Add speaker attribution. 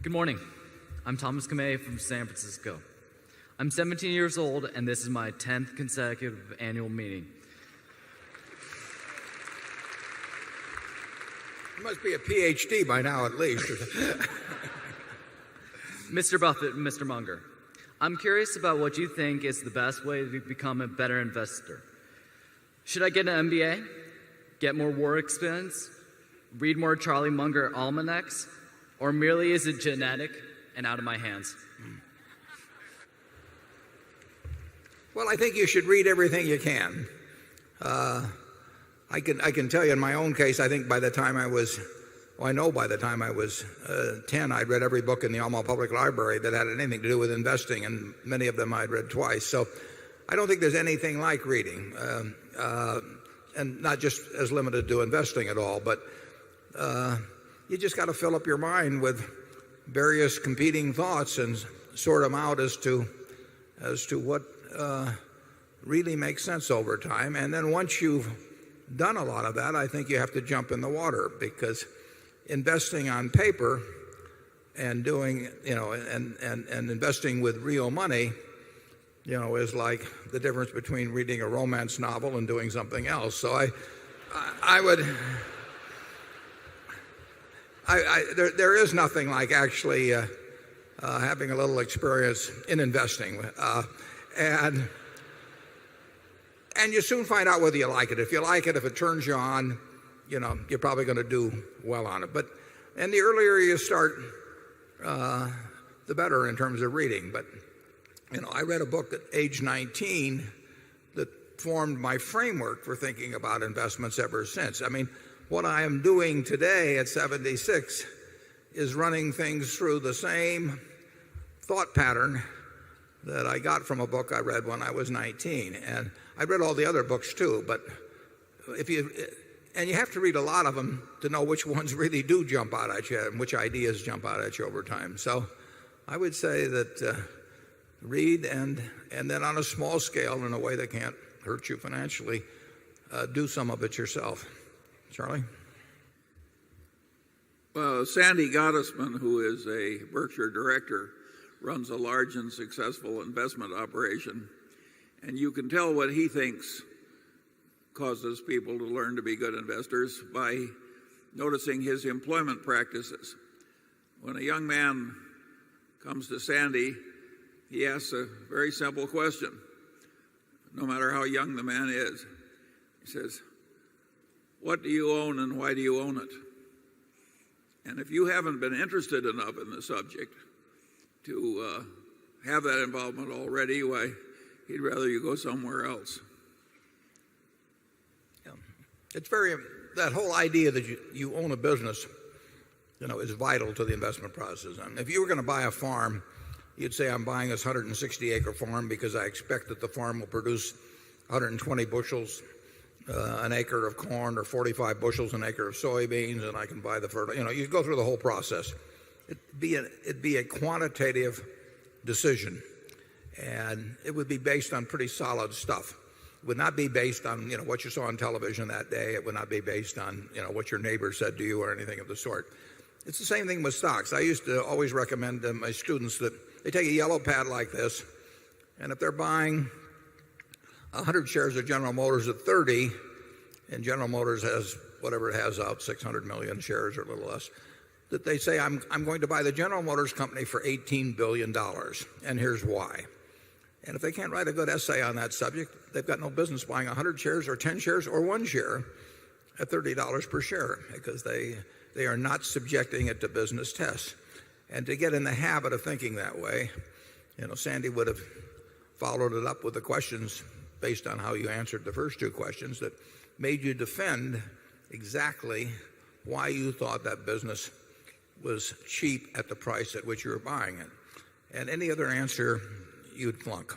Speaker 1: Good morning. I'm Thomas Kamei from San Francisco. I'm 17 years old, and this is my 10th consecutive annual meeting.
Speaker 2: You must be a PhD by now, at least.
Speaker 1: Mr. Buffett and Mr. Monger, I'm curious about what you think is the best way to become a better investor. Should I get an MBA, get more war experience, read more Charlie Munger almanacs, or merely is it genetic and out of my hands?
Speaker 2: Well, I think you should read everything you can. I can tell you in my own case, I think by the time I was, well, I know by the time I was 10, I'd read every book in the Omaha Public Library that had anything to do with investing, and many of them I'd read twice. So I don't think there's anything like reading, and not just as limited to investing at all, but you just got to fill up your mind with various competing thoughts and sort them out as to what really makes sense over time. And then once you've done a lot of that, I think you have to jump in the water, because investing on paper and doing, and investing with real money, is like the difference between reading a romance novel and doing something else. So there is nothing like actually having a little experience in investing, and you soon find out whether you like it. If you like it, if it turns you on, you're probably going to do well on it. And the earlier you start, the better in terms of reading. But I read a book at age 19 that formed my framework for thinking about investments ever since. I mean, what I am doing today at 76 is running things through the same thought pattern that I got from a book I read when I was 19. And I read all the other books too, but you have to read a lot of them to know which ones really do jump out at you and which ideas jump out at you over time. So I would say that read and then on a small scale, in a way that can't hurt you financially, do some of it yourself. Charlie?
Speaker 3: Well, Sandy Gottesman, who is a Berkshire director, runs a large and successful investment operation. And you can tell what he thinks causes people to learn to be good investors by noticing his employment practices. When a young man comes to Sandy, he asks a very simple question, no matter how young the man is. He says, "What do you own and why do you own it?" And if you haven't been interested enough in the subject to have that involvement already, why, he'd rather you go somewhere else.
Speaker 2: Yeah. It's that whole idea that you own a business, is vital to the investment process. I mean, if you were going to buy a farm, you'd say, I'm buying this 160-acre farm because I expect that the farm will produce 120 bushels an acre of corn, or 45 bushels an acre of soybeans, and I can buy the fertilizer. You go through the whole process. It'd be a quantitative decision, and it would be based on pretty solid stuff. It would not be based on what you saw on television that day. It would not be based on what your neighbor said to you or anything of the sort. It's the same thing with stocks. I used to always recommend to my students that they take a yellow pad like this, and if they're buying 100 shares of General Motors at 30, and General Motors has whatever it has out, 600 million shares or a little less, that they say, I'm going to buy the General Motors company for $18 billion, and here's why. And if they can't write a good essay on that subject, they've got no business buying 100 shares or 10 shares or 1 share at $30 per share, because they are not subjecting it to business tests. And to get in the habit of thinking that way, Sandy would have followed it up with the questions based on how you answered the first two questions that made you defend exactly why you thought that business was cheap at the price at which you were buying it. And any other answer, you'd flunk.